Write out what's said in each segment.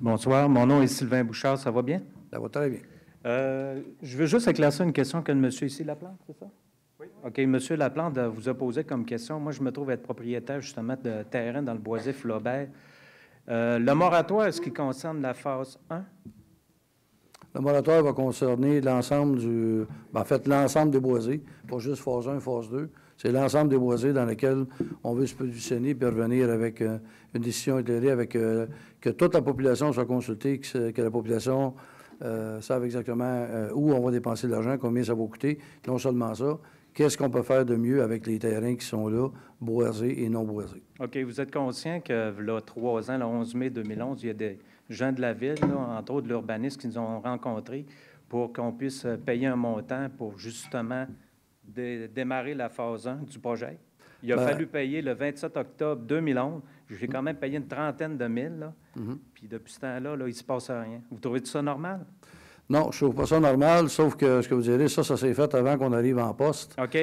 Bonsoir, mon nom est Sylvain Bouchard, ça va bien? Ça va très bien. Je veux juste éclaircir une question que le monsieur ici Laplante, c'est ça? Oui. OK, monsieur Laplante vous a posé comme question. Moi, je me trouve être propriétaire justement de terrain dans le boisé Flaubert. Le moratoire, est-ce qui concerne la phase 1? Le moratoire va concerner l'ensemble l'ensemble des boisés, pas juste phase 1, phase 2. C'est l'ensemble des boisés dans lesquels on veut se positionner puis revenir avec une décision éclairée, avec que toute la population soit consultée, que la population sache exactement où on va dépenser l'argent, combien ça va coûter. Non seulement ça, qu'est-ce qu'on peut faire de mieux avec les terrains qui sont là, boisés et non boisés. OK. Vous êtes conscient que, là, 3 ans, le 11 mai 2011, il y a des gens de la ville, là, entre autres l'urbaniste, qui nous ont rencontrés pour qu'on puisse payer un montant pour justement démarrer la phase 1 du projet. Il a fallu payer le 27 octobre 2011. J'ai quand même payé une trentaine de mille, là. Puis depuis ce temps-là, là, il ne se passe rien. Vous trouvez ça normal? Non, je ne trouve pas ça normal, sauf que ce que vous direz, ça s'est fait avant qu'on arrive en poste. OK.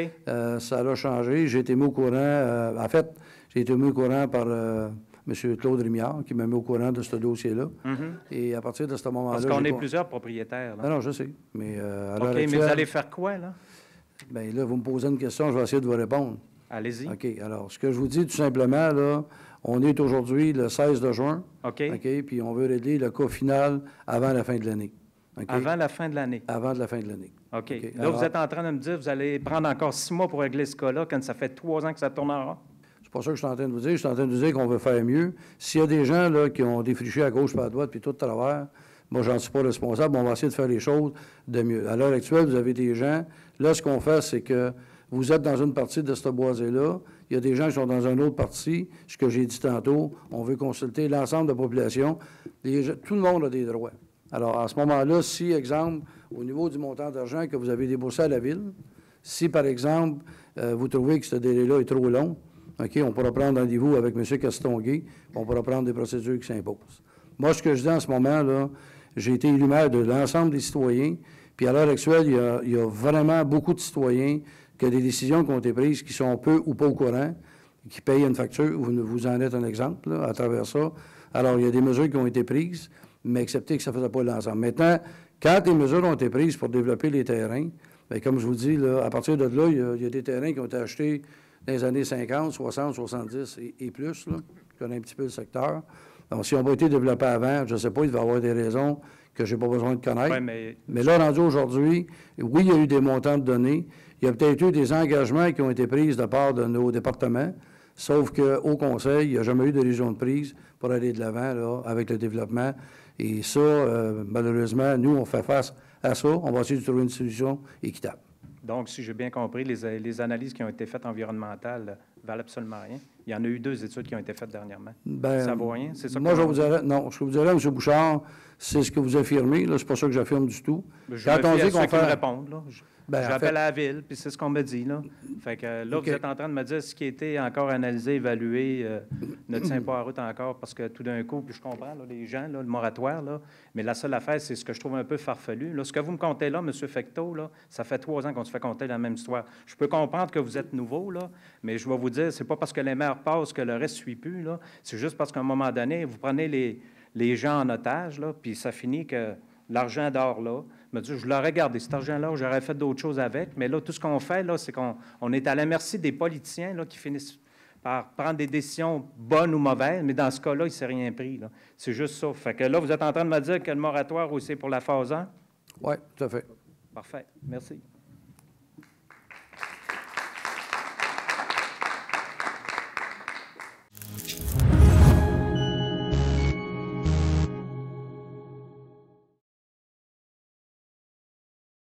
Ça a changé. J'ai été mis au courant. En fait, j'ai été mis au courant par M. Claude Rémillard, qui m'a mis au courant de ce dossier-là. Et à partir de ce moment-là... Parce qu'on est plusieurs propriétaires. Là. Non, je sais. Mais OK, actuelle, mais vous allez faire quoi, là? Bien, là, vous me posez une question, je vais essayer de vous répondre. Allez-y. OK. Alors, ce que je vous dis, tout simplement, là, on est aujourd'hui le 16 de juin. OK. OK. Puis on veut régler le cas final avant la fin de l'année. Okay? Avant la fin de l'année? Avant la fin de l'année. OK. Là, alors, vous êtes en train de me dire que vous allez prendre encore 6 mois pour régler ce cas-là, quand ça fait 3 ans que ça tourne en rond? C'est pas ça que je suis en train de vous dire. Je suis en train de vous dire qu'on veut faire mieux. S'il y a des gens là, qui ont défriché à gauche par à droite, puis tout de travers, moi, j'en suis pas responsable. On va essayer de faire les choses de mieux. À l'heure actuelle, vous avez des gens. Là, ce qu'on fait, c'est que vous êtes dans une partie de ce boisé-là. Il y a des gens qui sont dans une autre partie. Ce que j'ai dit tantôt, on veut consulter l'ensemble de la population. Tout le monde a des droits. Alors, à ce moment-là, si, exemple, au niveau du montant d'argent que vous avez déboursé à la Ville, si, par exemple, vous trouvez que ce délai-là est trop long, OK, on pourra prendre rendez-vous avec M. Castonguay, on pourra prendre des procédures qui s'imposent. Moi, ce que je dis en ce moment, là, j'ai été élu maire de l'ensemble des citoyens, puis à l'heure actuelle, il y a vraiment beaucoup de citoyens qui ont des décisions qui ont été prises qui sont peu ou pas au courant, qui payent une facture. Vous en êtes un exemple, là, à travers ça. Alors, il y a des mesures qui ont été prises, mais acceptez que ça ne faisait pas l'ensemble. Maintenant, quand les mesures ont été prises pour développer les terrains, bien, comme je vous dis, là, à partir de là, il y a des terrains qui ont été achetés dans les années 50, 60, 70 et plus, là. Je connais un petit peu le secteur. Donc, si on n'a pas été développé avant, je ne sais pas, il va y avoir des raisons que je n'ai pas besoin de connaître. Ouais, mais là, rendu aujourd'hui, oui, il y a eu des montants de données. Il y a peut-être eu des engagements qui ont été pris de part de nos départements, sauf qu'au Conseil, il n'y a jamais eu de décision de prise pour aller de l'avant là, avec le développement. Et ça, malheureusement, nous, on fait face à ça. On va essayer de trouver une solution équitable. Donc, si j'ai bien compris, les analyses qui ont été faites environnementales ne valent absolument rien. Il y en a eu 2 études qui ont été faites dernièrement. Bien, ça ne vaut rien? C'est ça moi, je vous dirais, non. Ce que vous direz, M. Bouchard, c'est ce que vous affirmez. Ce n'est pas ça que j'affirme du tout. Je me fie à ceux qui me répondent, là. J'appelle à la Ville, puis c'est ce qu'on me dit, là. Fait que là, vous êtes en train de me dire ce qui a été encore analysé, évalué, ne tient pas en route encore, parce que tout d'un coup, puis je comprends, là, les gens, là, le moratoire, là, mais la seule affaire, c'est ce que je trouve un peu farfelu. Là, ce que vous me contez là, M. Fecteau, là, ça fait 3 ans qu'on se fait compter la même histoire. Je peux comprendre que vous êtes nouveau, là, mais je vais vous dire, c'est pas parce que les maires passent que le reste ne suit plus, là. C'est juste parce qu'à un moment donné, vous prenez les gens en otage, là, puis ça finit que l'argent dort là. Me dit, je l'aurais gardé, cet argent-là, j'aurais fait d'autres choses avec. Mais là, tout ce qu'on fait, là, c'est qu'on est à la merci des politiciens là, qui finissent par prendre des décisions bonnes ou mauvaises. Mais dans ce cas-là, il ne s'est rien pris. C'est juste ça. Fait que là, vous êtes en train de me dire que le moratoire aussi pour la phase 1? Oui, tout à fait. Parfait. Merci.